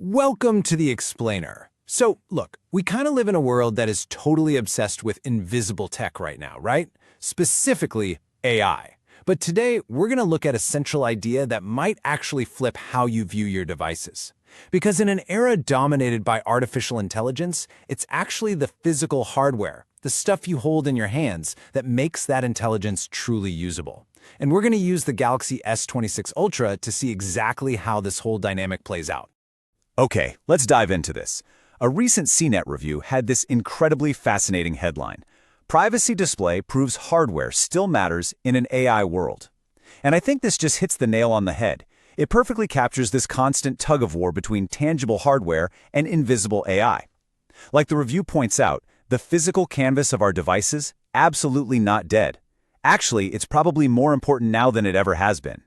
Welcome to The Explainer. So, look, we kind of live in a world that is totally obsessed with invisible tech right now, right? Specifically, AI. But today, we're going to look at a central idea that might actually flip how you view your devices. Because in an era dominated by artificial intelligence, it's actually the physical hardware, the stuff you hold in your hands, that makes that intelligence truly usable. And we're going to use the Galaxy S26 Ultra to see exactly how this whole dynamic plays out. Okay, let's dive into this. A recent CNET review had this incredibly fascinating headline. Privacy display proves hardware still matters in an AI world. And I think this just hits the nail on the head. It perfectly captures this constant tug-of-war between tangible hardware and invisible AI. Like the review points out, the physical canvas of our devices, absolutely not dead. Actually, it's probably more important now than it ever has been.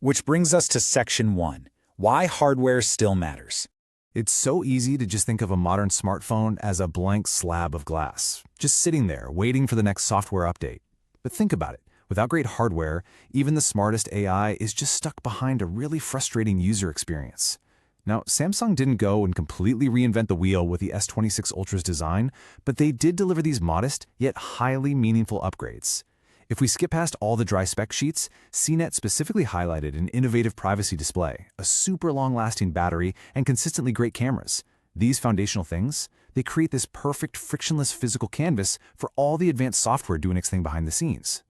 Which brings us to Section 1. Why hardware still matters. It's so easy to just think of a modern smartphone as a blank slab of glass, just sitting there, waiting for the next software update. But think about it. Without great hardware, even the smartest AI is just stuck behind a really frustrating user experience. Now, Samsung didn't go and completely reinvent the wheel with the S26 Ultra's design, but they did deliver these modest, yet highly meaningful upgrades. If we skip past all the dry spec sheets, CNET specifically highlighted an innovative privacy display, a super long-lasting battery, and consistently great cameras. These foundational things, they create this perfect frictionless physical canvas for all the advanced software doing its thing behind the scenes.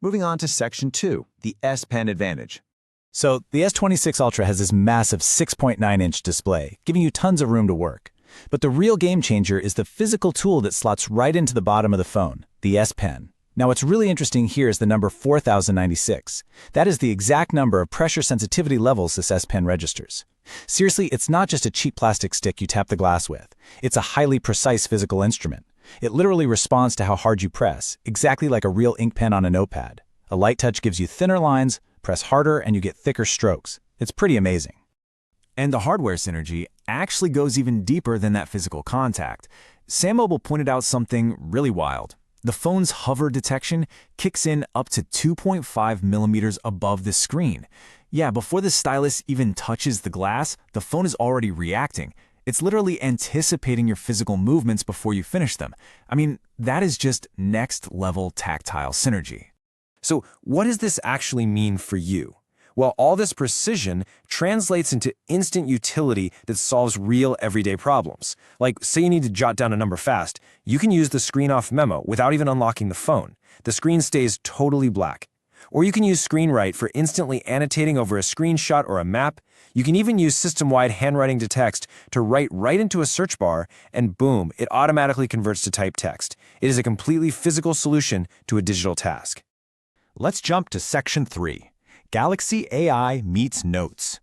Moving on to Section 2, the S Pen advantage. So, the S26 Ultra has this massive 6.9-inch display, giving you tons of room to work. But the real game changer is the physical tool that slots right into the bottom of the phone, the S Pen. Now, what's really interesting here is the number 4096. That is the exact number of pressure sensitivity levels this S Pen registers. Seriously, it's not just a cheap plastic stick you tap the glass with. It's a highly precise physical instrument. It literally responds to how hard you press, exactly like a real ink pen on a notepad. A light touch gives you thinner lines, press harder, and you get thicker strokes. It's pretty amazing. And the hardware synergy actually goes even deeper than that physical contact. Sam Mobile pointed out something really wild. The phone's hover detection kicks in up to 2.5 millimeters above the screen. Yeah, before the stylus even touches the glass, the phone is already reacting. It's literally anticipating your physical movements before you finish them. I mean, that is just next-level tactile synergy. So what does this actually mean for you? Well, all this precision translates into instant utility that solves real everyday problems. Like, say you need to jot down a number fast, you can use the screen off memo without even unlocking the phone. The screen stays totally black. Or you can use Screen Write for instantly annotating over a screenshot or a map. You can even use system-wide handwriting to text to write right into a search bar, and boom, it automatically converts to typed text. It is a completely physical solution to a digital task. Let's jump to Section 3. Galaxy AI meets Notes.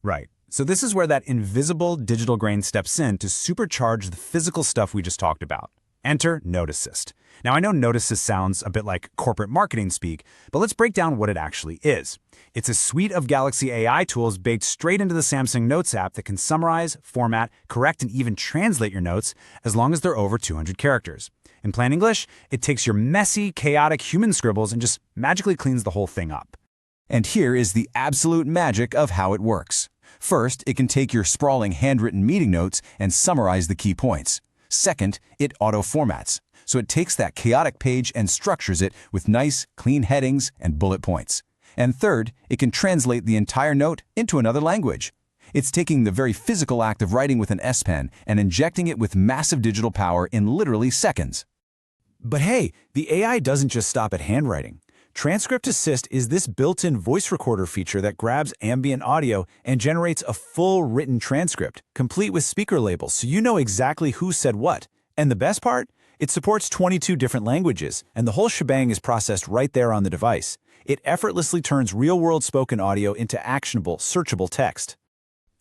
Right. So this is where that invisible digital grain steps in to supercharge the physical stuff we just talked about. Enter Note Assist. Now, I know Note Assist sounds a bit like corporate marketing speak, but let's break down what it actually is. It's a suite of Galaxy AI tools baked straight into the Samsung Notes app that can summarize, format, correct, and even translate your notes as long as they're over 200 characters. In plain English, it takes your messy, chaotic human scribbles and just magically cleans the whole thing up. And here is the absolute magic of how it works. First, it can take your sprawling handwritten meeting notes and summarize the key points. Second, it auto-formats, so it takes that chaotic page and structures it with nice, clean headings and bullet points. And third, it can translate the entire note into another language. It's taking the very physical act of writing with an S Pen and injecting it with massive digital power in literally seconds. But hey, the AI doesn't just stop at handwriting. Transcript Assist is this built-in voice recorder feature that grabs ambient audio and generates a full written transcript, complete with speaker labels, so you know exactly who said what. And the best part? It supports 22 different languages, and the whole shebang is processed right there on the device. It effortlessly turns real-world spoken audio into actionable, searchable text.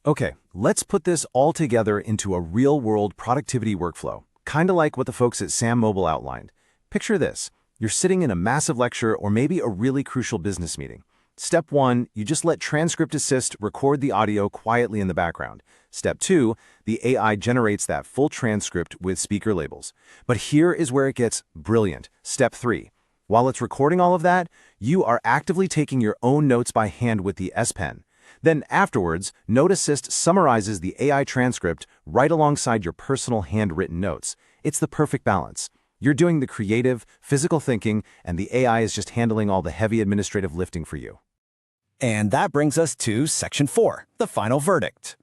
Okay, let's put this all together into a real-world productivity workflow, kind of like what the folks at Sam Mobile outlined. Picture this. You're sitting in a massive lecture or maybe a really crucial business meeting. Step 1, you just let Transcript Assist record the audio quietly in the background. Step 2, the AI generates that full transcript with speaker labels. But here is where it gets brilliant. Step 3, while it's recording all of that, you are actively taking your own notes by hand with the S Pen. Then afterwards, Note Assist summarizes the AI transcript right alongside your personal handwritten notes. It's the perfect balance. You're doing the creative, physical thinking, and the AI is just handling all the heavy administrative lifting for you. And that brings us to Section 4, the final verdict.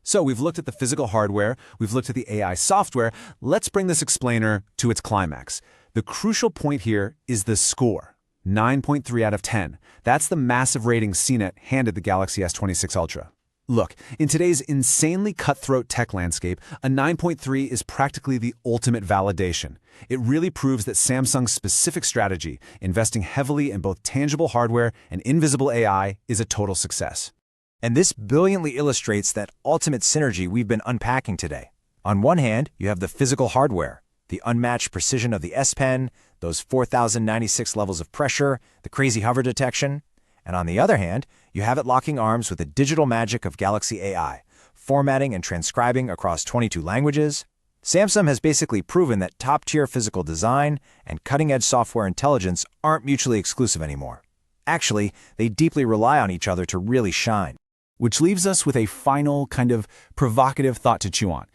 So we've looked at the physical hardware, we've looked at the AI software. Let's bring this explainer to its climax. The crucial point here is the score, 9.3 out of 10. That's the massive rating CNET handed the Galaxy S26 Ultra. Look, in today's insanely cutthroat tech landscape, a 9.3 is practically the ultimate validation. It really proves that Samsung's specific strategy, investing heavily in both tangible hardware and invisible AI, is a total success. And this brilliantly illustrates that ultimate synergy we've been unpacking today. On one hand, you have the physical hardware, the unmatched precision of the S Pen, those 4,096 levels of pressure, the crazy hover detection. And on the other hand, you have it locking arms with the digital magic of Galaxy AI, formatting and transcribing across 22 languages. Samsung has basically proven that top-tier physical design and cutting-edge software intelligence aren't mutually exclusive anymore. Actually, they deeply rely on each other to really shine. Which leaves us with a final kind of provocative thought to chew on.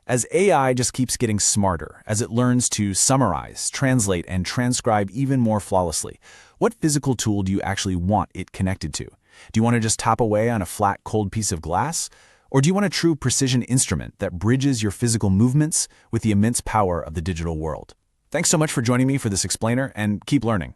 As AI just keeps getting smarter, as it learns to summarize, translate, and transcribe even more flawlessly, what physical tool do you actually want it connected to? Do you want to just tap away on a flat, cold piece of glass? Or do you want a true precision instrument that bridges your physical movements with the immense power of the digital world? Thanks so much for joining me for this explainer, and keep learning.